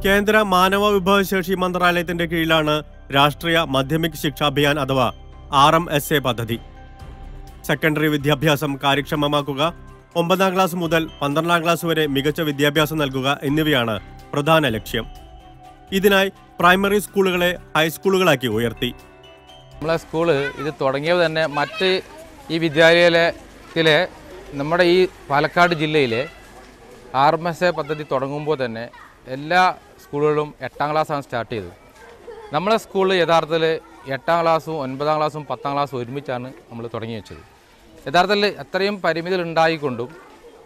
കേന്ദ്ര മാനവ വിഭവശേഷി മന്ത്രാലയത്തിന്റെ കീഴിലാണ് രാഷ്ട്രീയ മാധ്യമിക് ശിക്ഷാ അഭിയാൻ അഥവാ RMSA പദ്ധതി. സെക്കൻഡറി വിദ്യാഭ്യാസം കാര്യക്ഷമമാക്കുക, 9ാം ക്ലാസ് മുതൽ 12ാം ക്ലാസ് വരെ മികച്ച വിദ്യാഭ്യാസം നൽകുക എന്നിവയാണ് പ്രധാന ലക്ഷ്യം. ഇതിനായി പ്രൈമറി സ്കൂളുകളെ ഹൈസ്കൂളുകളാക്കി ഉയർത്തി. നമ്മളെ സ്കൂള് ഇത് തുടങ്ങിയത് തന്നെ മറ്റ് ഈ വിദ്യാലയത്തിലെ നമ്മുടെ ഈ പാലക്കാട് ജില്ലയിലെ RMSA പദ്ധതി തുടങ്ങുമ്പോൾ തന്നെ എല്ലാ സ്കൂളുകളും 8ാം ക്ലാസ്സാണ് സ്റ്റാർട്ട് ചെയ്തത്. നമ്മളെ സ്കൂളിൽ യഥാർത്ഥത്തിൽ 8ാം ക്ലാസ്സും 9ാം ക്ലാസ്സും 10ാം ക്ലാസ്സും ഒരുമിച്ചാണ് നമ്മൾ തുടങ്ങി വെച്ചത്. യഥാർത്ഥത്തിൽ അത്രയും പരിമിതികൾ ഉണ്ടായിക്കൊണ്ടും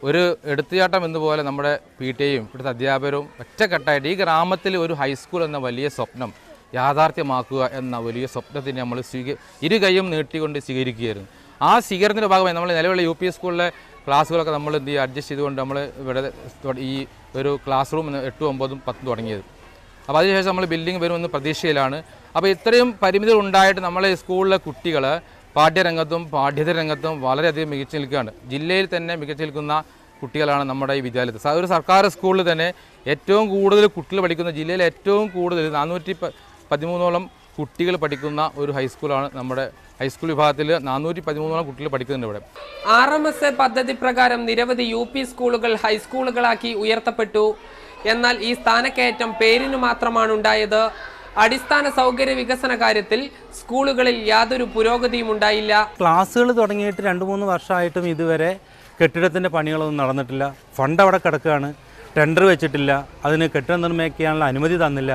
ഒരു എടുത്തുചാട്ടം എന്നപോലെ നമ്മുടെ PTA-യും ഇവിടുത്തെ അധ്യാപകരും ഒറ്റക്കെട്ടായിട്ട് ഈ ഗ്രാമത്തിൽ ഒരു ഹൈസ്കൂൾ എന്ന വലിയ സ്വപ്നം യാഥാർത്ഥ്യമാക്കുക എന്ന വലിയ സ്വപ്നത്തിന് നമ്മൾ ഇരു കൈയും നീട്ടിക്കൊണ്ട് സ്വീകരിക്കുകയായിരുന്നു. ആ സ്വീകരണത്തിൻ്റെ ഭാഗമായി നമ്മൾ നിലവിലുള്ള UP സ്കൂളിലെ ക്ലാസ്സുകളൊക്കെ നമ്മൾ എന്ത് ചെയ്യുക അഡ്ജസ്റ്റ് ചെയ്തുകൊണ്ട് നമ്മൾ ഇവിടെ ഈ ഒരു ക്ലാസ് റൂം 8, 9, 10 തുടങ്ങിയത്. അപ്പോൾ അതിനുശേഷം നമ്മൾ ബിൽഡിംഗ് വരുമെന്ന് പ്രതീക്ഷയിലാണ്. അപ്പോൾ ഇത്രയും പരിമിതികൾ ഉണ്ടായിട്ട് നമ്മളെ സ്കൂളിലെ കുട്ടികൾ പാഠ്യരംഗത്തും പാഠ്യേതര രംഗത്തും വളരെയധികം മികച്ചു നിൽക്കുകയാണ്. ജില്ലയിൽ തന്നെ മികച്ചു നിൽക്കുന്ന കുട്ടികളാണ് നമ്മുടെ ഈ വിദ്യാലയത്തിൽ. ഒരു സർക്കാർ സ്കൂളിൽ തന്നെ ഏറ്റവും കൂടുതൽ കുട്ടികൾ പഠിക്കുന്ന ജില്ലയിൽ ഏറ്റവും കൂടുതൽ 413ഓളം കുട്ടികൾ പഠിക്കുന്ന ഒരു ഹൈസ്കൂളാണ് നമ്മുടെ ഹൈസ്കൂൾ വിഭാഗത്തിൽ 413ഓളം കുട്ടികൾ പഠിക്കുന്നുണ്ട് ഇവിടെ. RMSA പദ്ധതി പ്രകാരം നിരവധി UP സ്കൂളുകൾ ഹൈസ്കൂളുകളാക്കി ഉയർത്തപ്പെട്ടു. എന്നാൽ ഈ സ്ഥാനക്കയറ്റം പേരിന് മാത്രമാണ് ഉണ്ടായത്. അടിസ്ഥാന സൗകര്യ വികസന കാര്യത്തിൽ സ്കൂളുകളിൽ യാതൊരു പുരോഗതിയും ഉണ്ടായില്ല. ക്ലാസ്സുകൾ തുടങ്ങിയിട്ട് 2-3 വർഷമായിട്ടും ഇതുവരെ കെട്ടിടത്തിൻ്റെ പണികളൊന്നും നടന്നിട്ടില്ല. ഫണ്ട് അവിടെ കിടക്കുകയാണ്, ടെൻഡർ വെച്ചിട്ടില്ല, അതിന് കെട്ടിടം നിർമ്മിക്കാനുള്ള അനുമതി തന്നില്ല.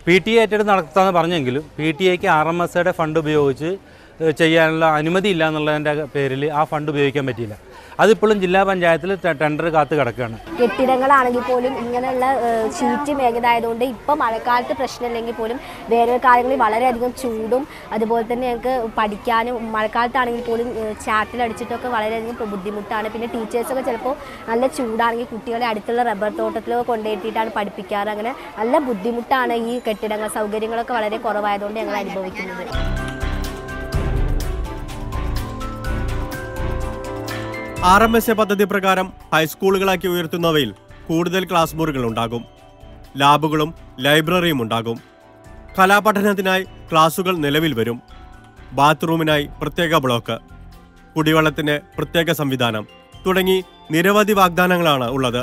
PTA ഏറ്റെടുത്ത് നടത്താമെന്ന് പറഞ്ഞെങ്കിലും PTA-ക്ക് RMSA ഫണ്ട് ഉപയോഗിച്ച് ചെയ്യാനുള്ള അനുമതി ഇല്ല എന്നുള്ളതിൻ്റെ പേരിൽ ആ ഫണ്ട് ഉപയോഗിക്കാൻ പറ്റിയില്ല. അതിപ്പോഴും ജില്ലാ പഞ്ചായത്തിൽ ടെൻഡർ കാത്ത് കിടക്കുകയാണ്. കെട്ടിടങ്ങളാണെങ്കിൽ പോലും ഇങ്ങനെയുള്ള ഷീറ്റ് മേഖലയായതുകൊണ്ട് ഇപ്പം മഴക്കാലത്ത് പ്രശ്നമില്ലെങ്കിൽ പോലും വേനൽക്കാലങ്ങളിൽ വളരെയധികം ചൂടും അതുപോലെ തന്നെ ഞങ്ങൾക്ക് പഠിക്കാനും മഴക്കാലത്താണെങ്കിൽ പോലും ചാറ്റിലടിച്ചിട്ടൊക്കെ വളരെയധികം ബുദ്ധിമുട്ടാണ്. പിന്നെ ടീച്ചേഴ്സൊക്കെ ചിലപ്പോൾ നല്ല ചൂടാണെങ്കിൽ കുട്ടികളെ അടുത്തുള്ള റബ്ബർ തോട്ടത്തിലൊക്കെ കൊണ്ടുപോയിട്ടാണ് പഠിപ്പിക്കാറ്. അങ്ങനെ നല്ല ബുദ്ധിമുട്ടാണ് ഈ കെട്ടിടങ്ങൾ സൗകര്യങ്ങളൊക്കെ വളരെ കുറവായതുകൊണ്ട് ഞങ്ങൾ അനുഭവിക്കുന്നത്. RMSA പദ്ധതി പ്രകാരം ഹൈസ്കൂളുകളാക്കി ഉയർത്തുന്നവയിൽ കൂടുതൽ ക്ലാസ് മുറികൾ ഉണ്ടാകും, ലാബുകളും ലൈബ്രറിയും ഉണ്ടാകും. കലാപഠനത്തിനായി ക്ലാസുകൾ നിലവിൽ വരും. ബാത്റൂമിനായി പ്രത്യേക ബ്ലോക്ക്, കുടിവെള്ളത്തിന് പ്രത്യേക സംവിധാനം തുടങ്ങി നിരവധി വാഗ്ദാനങ്ങളാണ് ഉള്ളത്.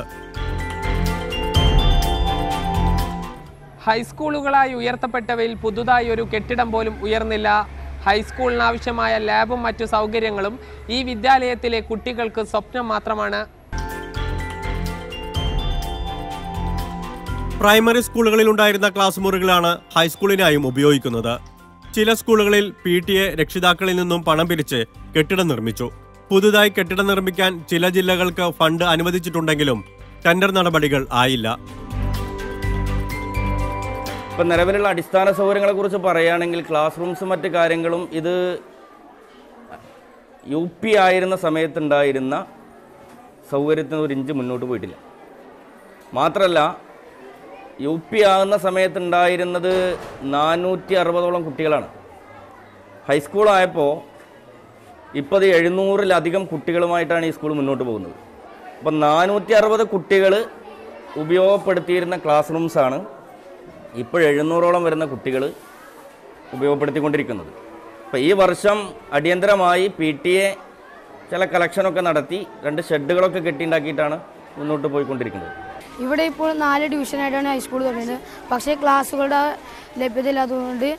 ഹൈസ്കൂളുകളായി ഉയർത്തപ്പെട്ടവയിൽ പുതുതായി ഒരു കെട്ടിടം പോലും ഉയർന്നില്ല. ഹൈസ്കൂളിനാവശ്യമായ ലാബും മറ്റു സൗകര്യങ്ങളും ഈ വിദ്യാലയത്തിലെ കുട്ടികൾക്ക് സ്വപ്നം മാത്രമാണ്. പ്രൈമറി സ്കൂളുകളിൽ ഉണ്ടായിരുന്ന ക്ലാസ് മുറികളാണ് ഹൈസ്കൂളിനായും ഉപയോഗിക്കുന്നത്. ചില സ്കൂളുകളിൽ PTA രക്ഷിതാക്കളിൽ നിന്നും പണം പിരിച്ച് കെട്ടിടം നിർമ്മിച്ചു. പുതുതായി കെട്ടിടം നിർമ്മിക്കാൻ ചില ജില്ലകൾക്ക് ഫണ്ട് അനുവദിച്ചിട്ടുണ്ടെങ്കിലും ടെൻഡർ നടപടികൾ ആയില്ല. ഇപ്പം നിലവിലുള്ള അടിസ്ഥാന സൗകര്യങ്ങളെക്കുറിച്ച് പറയുകയാണെങ്കിൽ ക്ലാസ് റൂംസും മറ്റ് കാര്യങ്ങളും ഇത് UP ആയിരുന്ന സമയത്തുണ്ടായിരുന്ന സൗകര്യത്തിന് ഒരു ഇഞ്ച് മുന്നോട്ട് പോയിട്ടില്ല. മാത്രമല്ല UP ആകുന്ന സമയത്തുണ്ടായിരുന്നത് 460ഓളം കുട്ടികളാണ്. ഹൈസ്കൂളായപ്പോൾ ഇപ്പോൾ അത് 700-ലധികം കുട്ടികളുമായിട്ടാണ് ഈ സ്കൂൾ മുന്നോട്ട് പോകുന്നത്. അപ്പം 460 കുട്ടികൾ ഉപയോഗപ്പെടുത്തിയിരുന്ന ക്ലാസ് റൂംസാണ് ഇപ്പോൾ 700ഓളം വരുന്ന കുട്ടികൾ ഉപയോഗപ്പെടുത്തിക്കൊണ്ടിരിക്കുന്നത്. അപ്പോൾ ഈ വർഷം അടിയന്തരമായി PTA ചില കളക്ഷനൊക്കെ നടത്തി 2 ഷെഡുകളൊക്കെ കെട്ടിയുണ്ടാക്കിയിട്ടാണ് മുന്നോട്ട് പോയിക്കൊണ്ടിരിക്കുന്നത്. ഇവിടെ ഇപ്പോൾ 4 ഡിവിഷനായിട്ടാണ് ഹൈസ്കൂൾ തുടങ്ങിയത്. പക്ഷേ ക്ലാസ്സുകളുടെ ലഭ്യത ഇല്ലാത്തതുകൊണ്ട്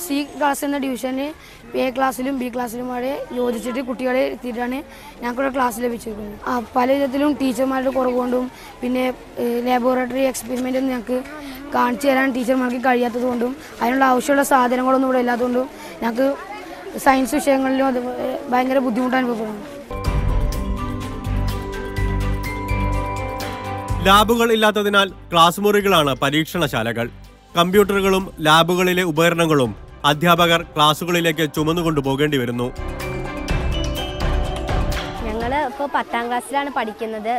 C ക്ലാസ് എന്ന ഡിവിഷന് A ക്ലാസ്സിലും B ക്ലാസ്സിലുമായി യോജിച്ചിട്ട് കുട്ടികളെ എത്തിയിട്ടാണ് ഞങ്ങൾക്കിവിടെ ക്ലാസ് ലഭിച്ചിരിക്കുന്നത്. പല വിധത്തിലും ടീച്ചർമാരുടെ കുറവുകൊണ്ടും പിന്നെ ലാബോറട്ടറി എക്സ്പെരിമെൻറ്റൊന്നും ഞങ്ങൾക്ക് കാണിച്ചു തരാൻ ടീച്ചർമാർക്ക് കഴിയാത്തതുകൊണ്ടും അതിനുള്ള ആവശ്യമുള്ള സാധനങ്ങളൊന്നും ഇവിടെ ഇല്ലാത്തതുകൊണ്ടും ഞങ്ങൾക്ക് സയൻസ് വിഷയങ്ങളിലും അത് ഭയങ്കര ബുദ്ധിമുട്ട് അനുഭവപ്പെടുന്നു. ലാബുകൾ ഇല്ലാത്തതിനാൽ ക്ലാസ് മുറികളാണ് പരീക്ഷണശാലകൾ. കമ്പ്യൂട്ടറുകളും ലാബുകളിലെ ഉപകരണങ്ങളും അധ്യാപകർ ക്ലാസുകളിലേക്ക് ചുമന്നുകൊണ്ടു പോകേണ്ടി വരുന്നു. ഞങ്ങൾ ഇപ്പോൾ 10ാം ക്ലാസ്സിലാണ് പഠിക്കുന്നത്.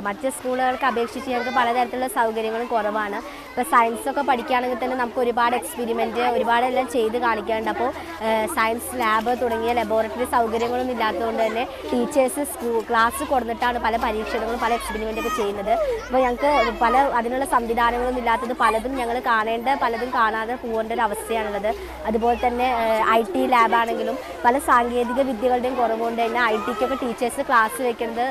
മറ്റ് സ്കൂളുകൾക്ക് അപേക്ഷിച്ച് ഞങ്ങൾക്ക് പലതരത്തിലുള്ള സൗകര്യങ്ങളും കുറവാണ്. ഇപ്പോൾ സയൻസൊക്കെ പഠിക്കുകയാണെങ്കിൽ തന്നെ നമുക്ക് ഒരുപാട് എക്സ്പെരിമെൻറ്റ് ഒരുപാടെല്ലാം ചെയ്ത് കാണിക്കാറുണ്ട്. അപ്പോൾ സയൻസ് ലാബ് തുടങ്ങിയ ലബോറട്ടറി സൗകര്യങ്ങളൊന്നും ഇല്ലാത്തതുകൊണ്ട് തന്നെ ടീച്ചേഴ്സ് ക്ലാസ് കൊടുത്തിട്ടാണ് പല പരീക്ഷണങ്ങളും പല എക്സ്പെരിമെൻറ്റൊക്കെ ചെയ്യുന്നത്. അപ്പോൾ ഞങ്ങൾക്ക് അതിനുള്ള സംവിധാനങ്ങളൊന്നും ഇല്ലാത്തത് പലതും ഞങ്ങൾ പലതും കാണാതെ പോകേണ്ട ഒരു അവസ്ഥയാണുള്ളത്. അതുപോലെ തന്നെ IT ലാബാണെങ്കിലും പല സാങ്കേതിക വിദ്യകളുടെയും കുറവുകൊണ്ട് തന്നെ IT-ക്കൊക്കെ ടീച്ചേഴ്സ് ക്ലാസ് വെക്കുന്നത്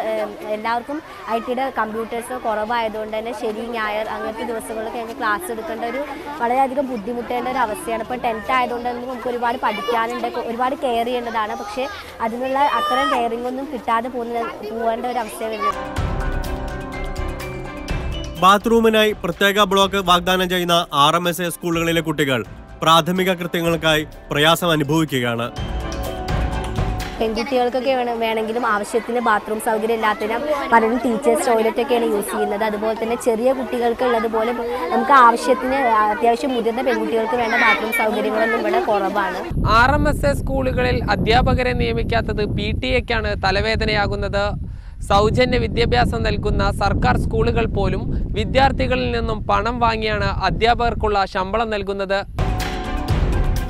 എല്ലാവർക്കും IT-യുടെ കമ്പ്യൂട്ടേഴ്സ് കുറവായതുകൊണ്ട് തന്നെ ശനി ഞായർ അങ്ങനത്തെ ദിവസങ്ങളിലൊക്കെ ഞങ്ങൾക്ക് ക്ലാസ് എടുക്കേണ്ട വളരെയധികം ബുദ്ധിമുട്ടേണ്ട ഒരു അവസ്ഥയാണ്. ഇപ്പോൾ 10th ആയതുകൊണ്ട് തന്നെ നമുക്ക് ഒരുപാട് പഠിക്കാനുണ്ട്, ഒരുപാട് കെയർ ചെയ്യേണ്ടതാണ്. പക്ഷേ അതിനുള്ള അത്തരം കെയറിംഗ് ഒന്നും കിട്ടാതെ പോകേണ്ട ഒരു അവസ്ഥ വരുന്നത്. ബാത്റൂമിനായി പ്രത്യേക ബ്ലോക്ക് വാഗ്ദാനം ചെയ്യുന്ന RMSA സ്കൂളുകളിലെ കുട്ടികൾ പ്രാഥമിക കൃത്യങ്ങൾക്കായി പ്രയാസം അനുഭവിക്കുകയാണ്. പെൺകുട്ടികൾക്കൊക്കെ വേണമെങ്കിലും ആവശ്യത്തിന് ബാത്റൂം സൗകര്യം ഇല്ലാത്തതിനാൽ പലരും ടീച്ചേഴ്സ് ടോയ്ലറ്റൊക്കെയാണ് യൂസ് ചെയ്യുന്നത്. അതുപോലെ തന്നെ ചെറിയ കുട്ടികൾക്ക് ഉള്ളതുപോലെ നമുക്ക് ആവശ്യത്തിന് അത്യാവശ്യം മുതിർന്ന പെൺകുട്ടികൾക്ക് വേണ്ട ബാത്റൂം സൗകര്യങ്ങളൊന്നും ഇവിടെ കുറവാണ്. RMSA സ്കൂളുകളിൽ അധ്യാപകരെ നിയമിക്കാത്തത് PTA-ക്കാണ് തലവേദനയാകുന്നത്. സൗജന്യ വിദ്യാഭ്യാസം നൽകുന്ന സർക്കാർ സ്കൂളുകൾ പോലും വിദ്യാർത്ഥികളിൽ നിന്നും പണം വാങ്ങിയാണ് അധ്യാപകർക്കുള്ള ശമ്പളം നൽകുന്നത്.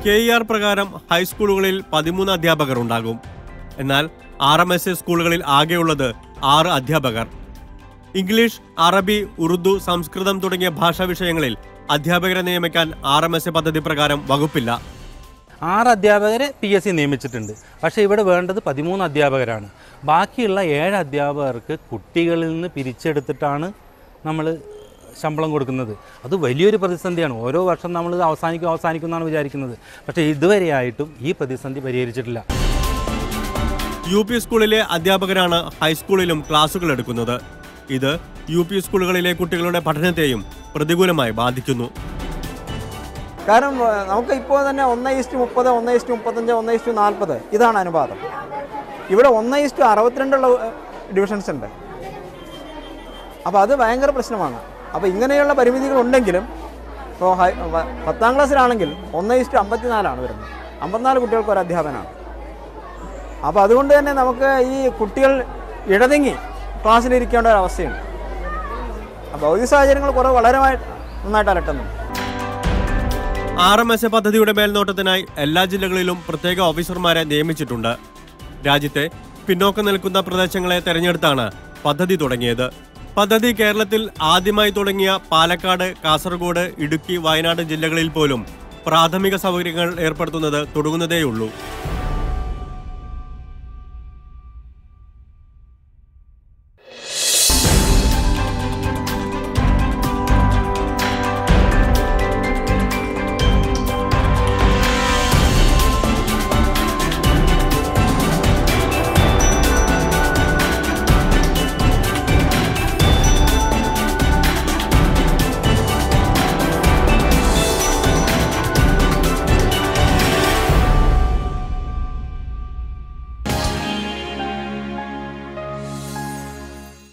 KER പ്രകാരം ഹൈസ്കൂളുകളിൽ 13 അധ്യാപകർ ഉണ്ടാകും. എന്നാൽ RMSA സ്കൂളുകളിൽ ആകെയുള്ളത് 6 അധ്യാപകർ. ഇംഗ്ലീഷ്, അറബി, ഉറുദു, സംസ്കൃതം തുടങ്ങിയ ഭാഷാ വിഷയങ്ങളിൽ അധ്യാപകരെ നിയമിക്കാൻ RMSA പദ്ധതി പ്രകാരം വകുപ്പില്ല. 6 അധ്യാപകരെ PSC നിയമിച്ചിട്ടുണ്ട്. പക്ഷേ ഇവിടെ വേണ്ടത് 13 അധ്യാപകരാണ്. ബാക്കിയുള്ള 7 അധ്യാപകർക്ക് കുട്ടികളിൽ നിന്ന് പിരിച്ചെടുത്തിട്ടാണ് നമ്മൾ ശമ്പളം കൊടുക്കുന്നത്. അത് വലിയൊരു പ്രതിസന്ധിയാണ്. ഓരോ വർഷം നമ്മൾ അവസാനിക്കും എന്നാണ് വിചാരിക്കുന്നത്. പക്ഷേ ഇതുവരെയായിട്ടും ഈ പ്രതിസന്ധി പരിഹരിച്ചിട്ടില്ല. UP സ്കൂളിലെ അധ്യാപകരാണ് ഹൈസ്കൂളിലും ക്ലാസുകൾ എടുക്കുന്നത്. ഇത് UP സ്കൂളുകളിലെ കുട്ടികളുടെ പഠനത്തെയും പ്രതികൂലമായി ബാധിക്കുന്നു. കാരണം നമുക്ക് ഇപ്പോൾ തന്നെ 1:30, 1:35, 1:40 ഇതാണ് അനുപാതം. ഇവിടെ 1:62 ഡിവിഷൻസ് ഉണ്ട്. അപ്പോൾ അത് ഭയങ്കര പ്രശ്നമാണ്. അപ്പോൾ ഇങ്ങനെയുള്ള പരിമിതികളുണ്ടെങ്കിലും ഇപ്പോൾ 10ാം ക്ലാസ്സിലാണെങ്കിൽ 1:54 വരുന്നത്. 54 കുട്ടികൾക്ക് ഒരു അധ്യാപകനാണ്. അപ്പോൾ അതുകൊണ്ട് തന്നെ നമുക്ക് ഈ കുട്ടികൾ ഇടതിങ്ങി ക്ലാസ്സിലിരിക്കേണ്ട ഒരു അവസ്ഥയുണ്ട്. അപ്പോൾ ഭൗതിക സാഹചര്യങ്ങൾ വളരെ നന്നായിട്ട് അലട്ടുന്നു. RMSA പദ്ധതിയുടെ മേൽനോട്ടത്തിനായി എല്ലാ ജില്ലകളിലും പ്രത്യേക ഓഫീസർമാരെ നിയമിച്ചിട്ടുണ്ട്. രാജ്യത്തെ പിന്നോക്കം നിൽക്കുന്ന പ്രദേശങ്ങളെ തെരഞ്ഞെടുത്താണ് പദ്ധതി തുടങ്ങിയത്. പദ്ധതി കേരളത്തിൽ ആദ്യമായി തുടങ്ങിയ പാലക്കാട്, കാസർഗോഡ്, ഇടുക്കി, വയനാട് ജില്ലകളിൽ പോലും പ്രാഥമിക സൗകര്യങ്ങൾ ഏർപ്പെടുത്തുന്നത് തുടങ്ങുന്നതേയുള്ളൂ.